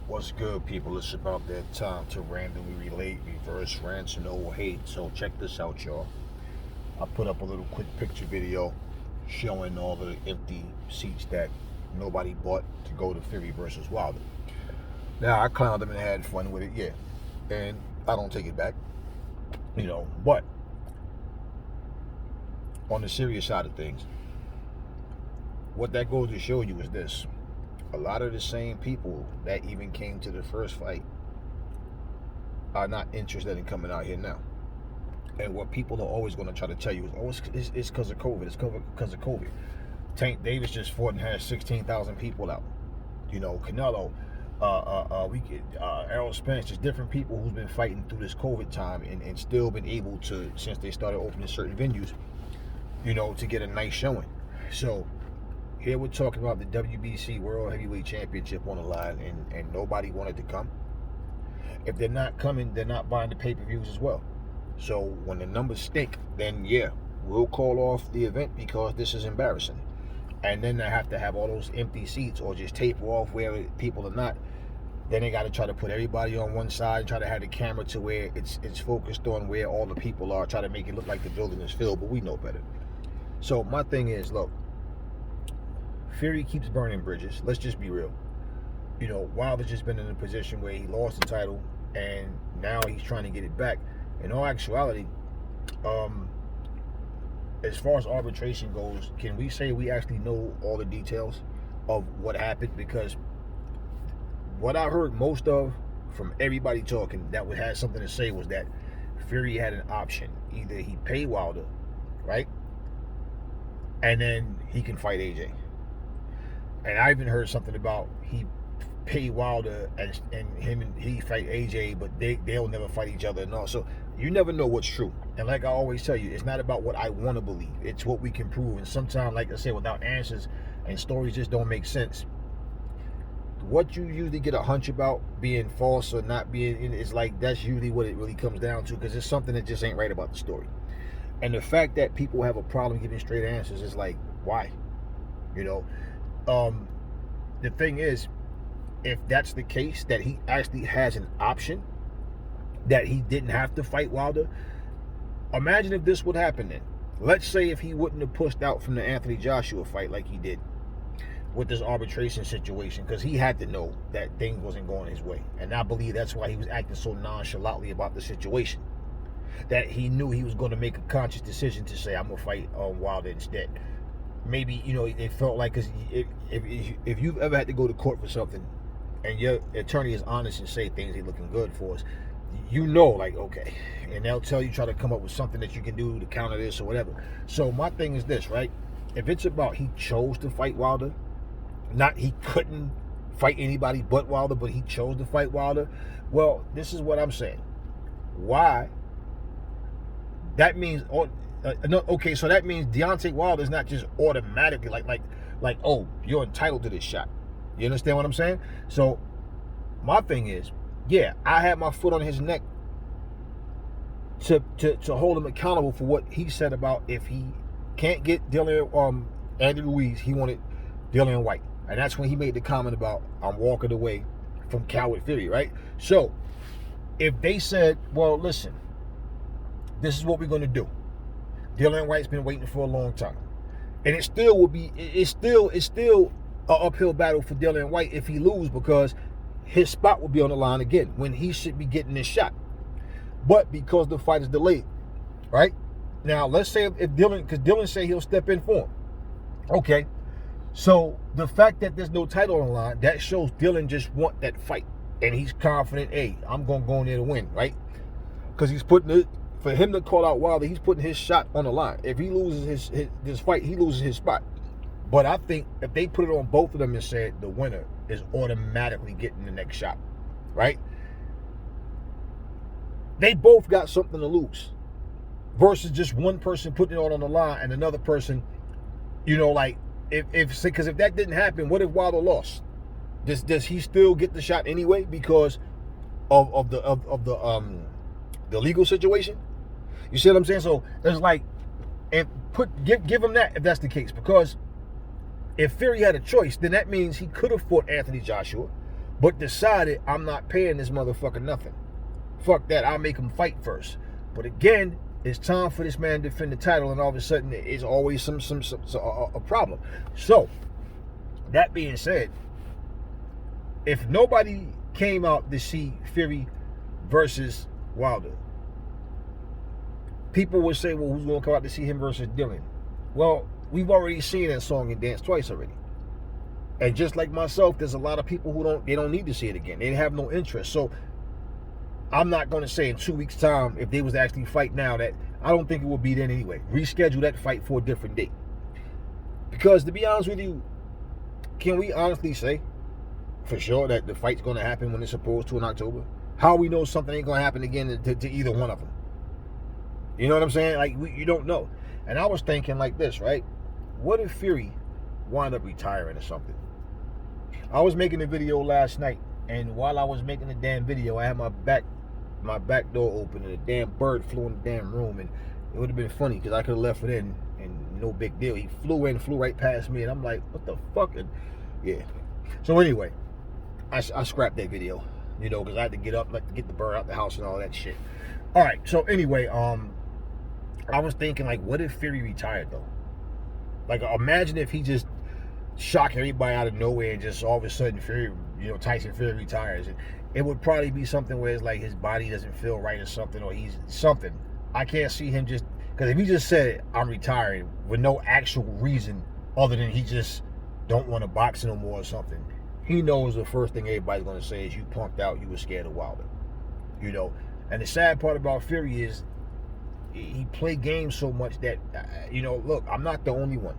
What's good, people? It's about that time to randomly relate, reverse rants, and old hate. So check this out, y'all. I put up a little quick picture video showing all the empty seats that nobody bought to go to Fury versus Wilder. Now, I clowned them and had fun with it, yeah. And I don't take it back, But on the serious side of things, what that goes to show you is this. A lot of the same people that even came to the first fight are not interested in coming out here now. And what people are always going to try to tell you is, it's because of COVID. It's because of COVID. Tank Davis just fought and had 16,000 people out. Canelo, Errol Spence, just different people who's been fighting through this COVID time and still been able to, since they started opening certain venues, to get a nice showing. So here we're talking about the WBC World Heavyweight Championship on the line, and nobody wanted to come. If they're not coming, they're not buying the pay-per-views as well. So when the numbers stink, then yeah, we'll call off the event because this is embarrassing. And then they have to have all those empty seats or just taper off where people are not. Then they got to try to put everybody on one side and try to have the camera to where it's focused on where all the people are, try to make it look like the building is filled, but we know better. So my thing is, look, Fury keeps burning bridges. Let's just be real. Wilder's just been in a position where he lost the title and now he's trying to get it back. In all actuality, as far as arbitration goes, can we say we actually know all the details of what happened? Because what I heard most of from everybody talking that had something to say was that Fury had an option. Either he pay Wilder, right? And then he can fight AJ. And I even heard something about he pay Wilder and he fight AJ, but they'll never fight each other and all. So you never know what's true. And like I always tell you, it's not about what I want to believe. It's what we can prove. And sometimes, like I said, without answers and stories just don't make sense. What you usually get a hunch about being false or not being, it's like that's usually what it really comes down to, because it's something that just ain't right about the story. And the fact that people have a problem giving straight answers is like, why? The thing is, if that's the case, that he actually has an option, that he didn't have to fight Wilder, imagine if this would happen then. Let's say if he wouldn't have pushed out from the Anthony Joshua fight like he did with this arbitration situation, because he had to know that things wasn't going his way. And I believe that's why he was acting so nonchalantly about the situation. That he knew he was going to make a conscious decision to say, I'm going to fight Wilder instead. Maybe, it felt like, because if you've ever had to go to court for something and your attorney is honest and say things ain't looking good for us, like, okay. And they'll tell you, try to come up with something that you can do to counter this or whatever. So my thing is this, right? If it's about he chose to fight Wilder, not he couldn't fight anybody but Wilder, but he chose to fight Wilder, well, this is what I'm saying. Why? That means, okay, so that means Deontay Wilder is not just automatically like, oh, you're entitled to this shot. You understand what I'm saying? So my thing is, yeah, I had my foot on his neck to hold him accountable for what he said about if he can't get Andy Ruiz, he wanted Dillian White. And that's when he made the comment about, I'm walking away from Coward Fury, right? So if they said, well, listen, this is what we're going to do. Dillian White's been waiting for a long time. And it still will be, it's still an uphill battle for Dillian White if he loses, because his spot will be on the line again when he should be getting this shot. But because the fight is delayed, right? Now, let's say if Dillian, because Dillian say he'll step in for him. Okay. So the fact that there's no title on the line, that shows Dillian just want that fight. And he's confident, hey, I'm going to go in there to win, right? Because he's putting it, for him to call out Wilder, he's putting his shot on the line. If he loses this fight, he loses his spot. But I think if they put it on both of them and said the winner is automatically getting the next shot, right? They both got something to lose. Versus just one person putting it on the line and another person, like, because if that didn't happen, what if Wilder lost? Does he still get the shot anyway because of the legal situation? You see what I'm saying? So there's like, give him that if that's the case, because if Fury had a choice, then that means he could have fought Anthony Joshua, but decided I'm not paying this motherfucker nothing. Fuck that, I'll make him fight first. But again, it's time for this man to defend the title, and all of a sudden it's always a problem. So that being said, if nobody came out to see Fury versus Wilder, people would say, well, who's going to come out to see him versus Dylan? Well, we've already seen that song and dance twice already. And just like myself, there's a lot of people who don't need to see it again. They have no interest. So I'm not going to say in 2 weeks' time, if they was to actually fight now, that I don't think it will be then anyway. Reschedule that fight for a different date. Because to be honest with you, can we honestly say for sure that the fight's going to happen when it's supposed to in October? How we know something ain't going to happen again to either one of them? You know what I'm saying? Like, you don't know. And I was thinking like this, right? What if Fury wound up retiring or something? I was making a video last night, and while I was making the damn video, I had my back door open, and a damn bird flew in the damn room, and it would have been funny because I could have left it in, and no big deal. He flew right past me, and I'm like, what the fuck? And yeah. So anyway, I scrapped that video, you know, because I had to get up, like, to get the bird out the house and all that shit. All right. So anyway, I was thinking, like, what if Fury retired though? Like, imagine if he just shocked everybody out of nowhere and just all of a sudden Fury, you know, Tyson Fury retires. And it would probably be something where it's like his body doesn't feel right or something, or he's something. I can't see him just, because if he just said, I'm retiring with no actual reason other than he just don't want to box no more or something, he knows the first thing everybody's going to say is, you punked out, you were scared of Wilder. You know, and the sad part about Fury is he played games so much that, you know, look, I'm not the only one.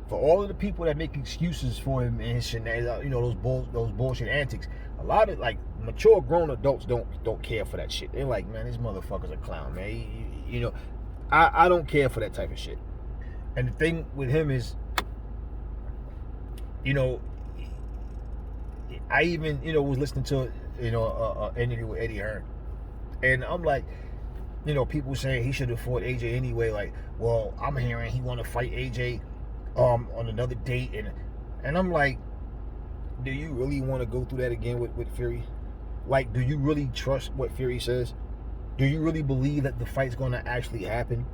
For all of the people that make excuses for him and his shenanigans, you know, those bullshit antics, a lot of, like, mature grown adults don't care for that shit. They're like, man, this motherfucker's a clown, man. You know, I don't care for that type of shit. And the thing with him is, you know, I even, you know, was listening to, you know, an interview with Eddie Hearn, and I'm like, you know, people saying he should have fought AJ anyway. Like, well, I'm hearing he want to fight AJ on another date, and I'm like, do you really want to go through that again with Fury? Like, do you really trust what Fury says? Do you really believe that the fight's going to actually happen?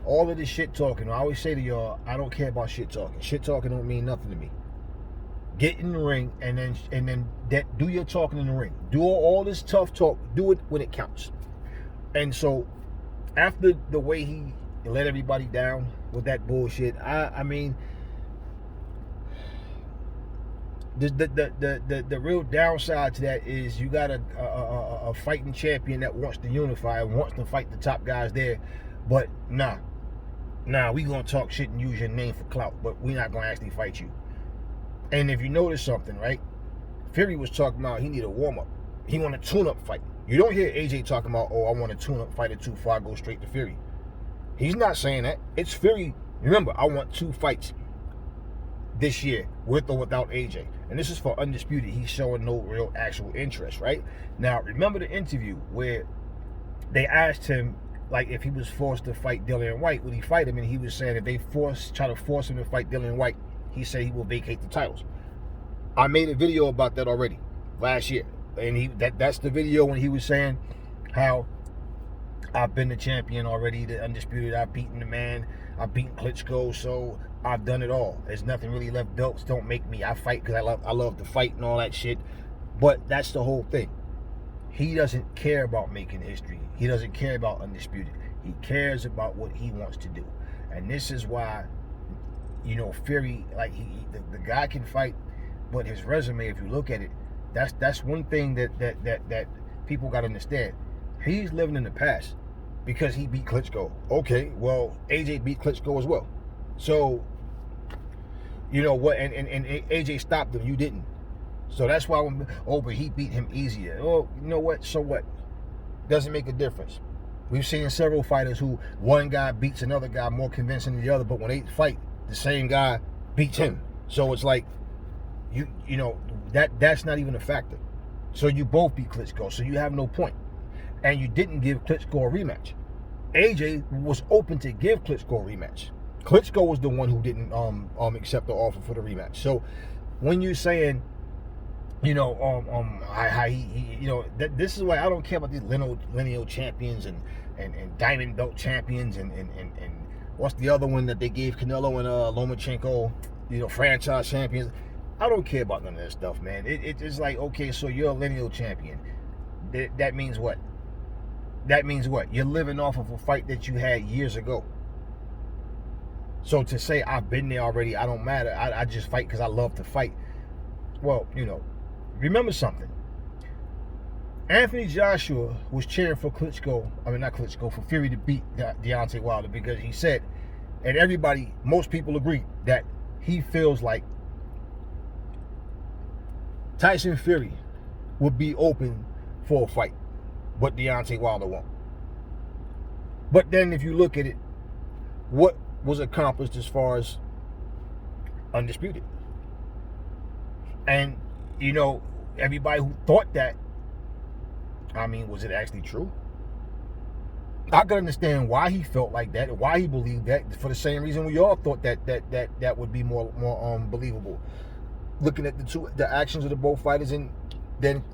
All of this shit talking, I always say to y'all, I don't care about shit talking. Shit talking don't mean nothing to me. Get in the ring and then do your talking in the ring. Do all this tough talk. Do it when it counts. And so, after the way he let everybody down with that bullshit, I mean, the real downside to that is you got a fighting champion that wants to unify and wants to fight the top guys there, but nah, we gonna talk shit and use your name for clout, but we not gonna actually fight you. And if you notice something, right? Fury was talking about he need a warm up. He want a tune up fight. You don't hear AJ talking about, oh, I want a tune-up fight or two before I go straight to Fury. He's not saying that. It's Fury. Remember, I want 2 fights this year, with or without AJ. And this is for Undisputed. He's showing no real actual interest, right? Now, remember the interview where they asked him, like, if he was forced to fight Dillian White, would he fight him? And he was saying if they try to force him to fight Dillian White, he said he will vacate the titles. I made a video about that already last year. And that's the video when he was saying how I've been the champion already, the Undisputed. I've beaten the man. I've beaten Klitschko, so I've done it all. There's nothing really left. Belts don't make me. I fight because I love to fight and all that shit. But that's the whole thing. He doesn't care about making history. He doesn't care about Undisputed. He cares about what he wants to do. And this is why, you know, Fury, like, the guy can fight, but his resume, if you look at it, that's one thing that people got to understand. He's living in the past because he beat Klitschko. Okay, well, AJ beat Klitschko as well. So, you know what? And AJ stopped him. You didn't. So that's why, but he beat him easier. Oh, you know what? So what? Doesn't make a difference. We've seen several fighters who one guy beats another guy more convincing than the other, but when they fight, the same guy beats him. So it's like, you know, that's not even a factor. So you both beat Klitschko, so you have no point. And you didn't give Klitschko a rematch. AJ was open to give Klitschko a rematch. Klitschko was the one who didn't accept the offer for the rematch. So when you're saying how he this is why I don't care about these lineal champions and diamond belt champions and what's the other one that they gave Canelo and Lomachenko, franchise champions. I don't care about none of that stuff, man. It's like, okay, so you're a lineal champion. That means what? That means what? You're living off of a fight that you had years ago. So to say I've been there already, I don't matter. I just fight because I love to fight. Well, remember something. Anthony Joshua was cheering for for Fury to beat Deontay Wilder because he said, and most people agree, that he feels like Tyson Fury would be open for a fight, but Deontay Wilder won't. But then if you look at it, what was accomplished as far as undisputed? And, everybody who thought that, was it actually true? I could understand why he felt like that, and why he believed that, for the same reason we all thought that would be more believable. Looking at the actions of the both fighters, and then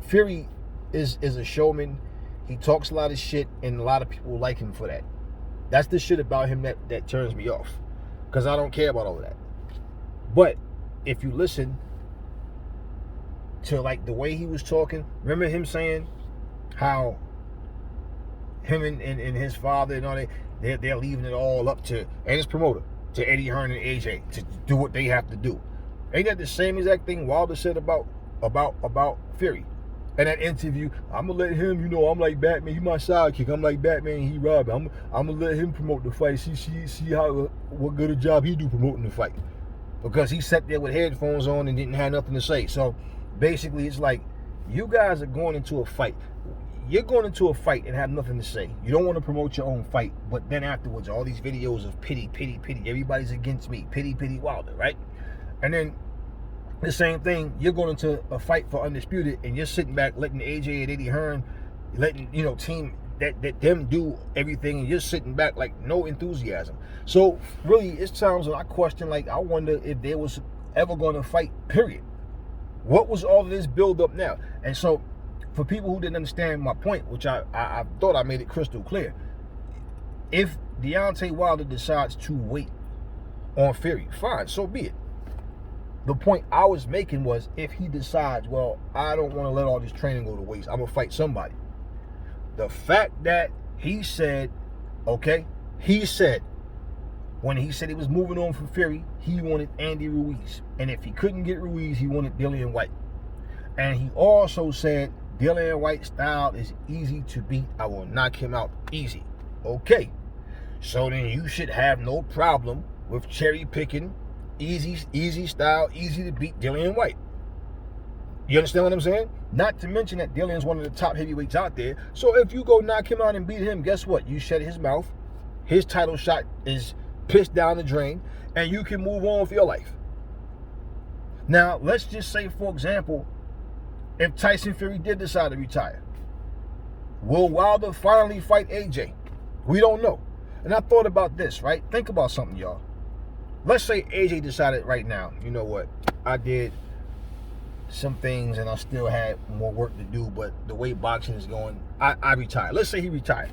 Fury is a showman. He talks a lot of shit, and a lot of people like him for that. That's the shit about him that turns me off, because I don't care about all of that. But if you listen to like the way he was talking, remember him saying how him and his father and all that, they're leaving it all up to, and his promoter, to Eddie Hearn and AJ to do what they have to do. Ain't that the same exact thing Wilder said about Fury? In that interview, I'm gonna let him, I'm like Batman, he my sidekick. I'm like Batman, he Robin. I'm gonna let him promote the fight. See how what good a job he do promoting the fight. Because he sat there with headphones on and didn't have nothing to say. So basically it's like, you guys are going into a fight. You're going into a fight and have nothing to say. You don't want to promote your own fight, but then afterwards, all these videos of pity, everybody's against me, pity Wilder, right? And then the same thing, you're going into a fight for undisputed, and you're sitting back letting AJ and Eddie Hearn, letting team that them do everything, and you're sitting back like no enthusiasm. So really, it's times when I question, like, I wonder if they was ever going to fight, period. What was all of this build up now? And so for people who didn't understand my point, which I thought I made it crystal clear, if Deontay Wilder decides to wait on Fury, fine, so be it. The point I was making was, if he decides, well, I don't want to let all this training go to waste, I'm going to fight somebody. The fact that he said, when he said he was moving on from Fury, he wanted Andy Ruiz. And if he couldn't get Ruiz, he wanted Dillian White. And he also said, Dillian White's style is easy to beat. I will knock him out easy. Okay. So then you should have no problem with cherry picking easy style, easy to beat Dillian White. You understand what I'm saying? Not to mention that Dillian's one of the top heavyweights out there. So if you go knock him out and beat him, guess what? You shut his mouth. His title shot is pissed down the drain, and you can move on with your life. Now, let's just say, for example, if Tyson Fury did decide to retire, will Wilder finally fight AJ? We don't know. And I thought about this, right? Think about something, y'all. Let's say AJ decided right now, you know what, I did some things and I still had more work to do, but the way boxing is going, I retired. Let's say he retired.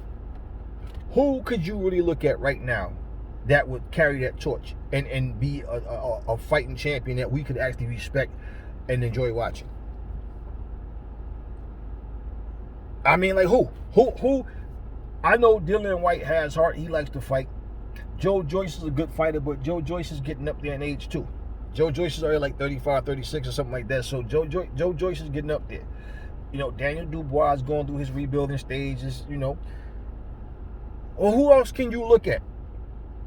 Who could you really look at right now that would carry that torch and be a fighting champion that we could actually respect and enjoy watching? Like who? I know Dillian White has heart. He likes to fight. Joe Joyce is a good fighter, but Joe Joyce is getting up there in age too. Joe Joyce is already like 35, 36 or something like that. So Joe Joyce is getting up there. Daniel Dubois is going through his rebuilding stages, Well, who else can you look at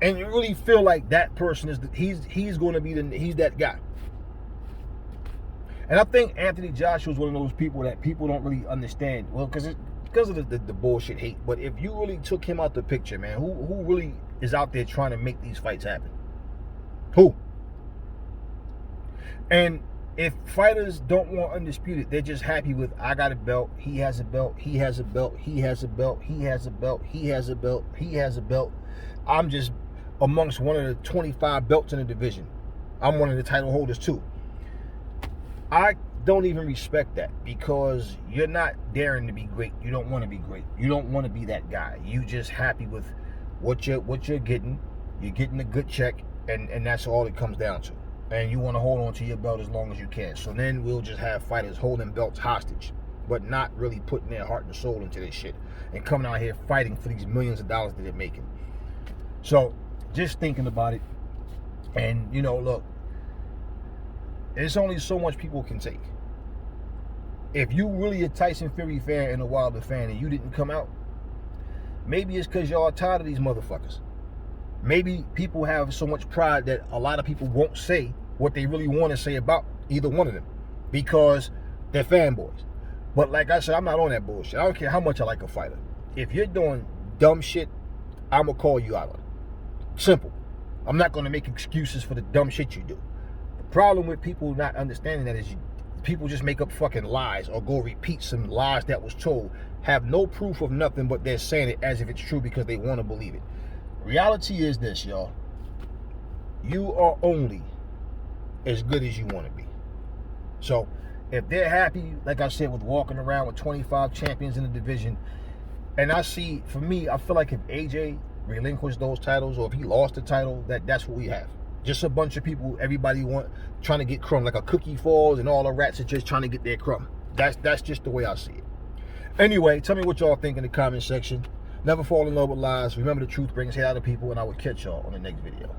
and you really feel like that person is he's going to be he's that guy? And I think Anthony Joshua is one of those people that people don't really understand. Well, because of the bullshit hate. But if you really took him out the picture, man, who really is out there trying to make these fights happen? Who? And if fighters don't want undisputed, they're just happy with, I got a belt, he has a belt, he has a belt, he has a belt, he has a belt, he has a belt, he has a belt. I'm just amongst one of the 25 belts in the division. I'm one of the title holders too. I don't even respect that, because you're not daring to be great. You don't want to be great. You don't want to be that guy. You just happy with what you're getting. You're getting a good check, and that's all it comes down to. And you want to hold on to your belt as long as you can. So then we'll just have fighters holding belts hostage, but not really putting their heart and soul into this shit, and coming out here fighting for these millions of dollars that they're making. So just thinking about it, and you know, look, there's only so much people can take. If you really a Tyson Fury fan and a Wilder fan and you didn't come out, maybe it's because y'all are tired of these motherfuckers. Maybe people have so much pride that a lot of people won't say what they really want to say about either one of them, because they're fanboys. But like I said, I'm not on that bullshit. I don't care how much I like a fighter. If you're doing dumb shit, I'm going to call you out on it. Simple. I'm not going to make excuses for the dumb shit you do. The problem with people not understanding that is people just make up fucking lies or go repeat some lies that was told, have no proof of nothing, but they're saying it as if it's true because they want to believe it. Reality is this, y'all. You are only as good as you want to be. So if they're happy, like I said, with walking around with 25 champions in the division, and I see, for me, I feel like if AJ relinquished those titles, or if he lost the title, that's what we have. Just a bunch of people, everybody trying to get crumb, like a cookie falls and all the rats are just trying to get their crumb. That's just the way I see it. Anyway, tell me what y'all think in the comment section. Never fall in love with lies. Remember, the truth brings hate out of people, and I will catch y'all on the next video.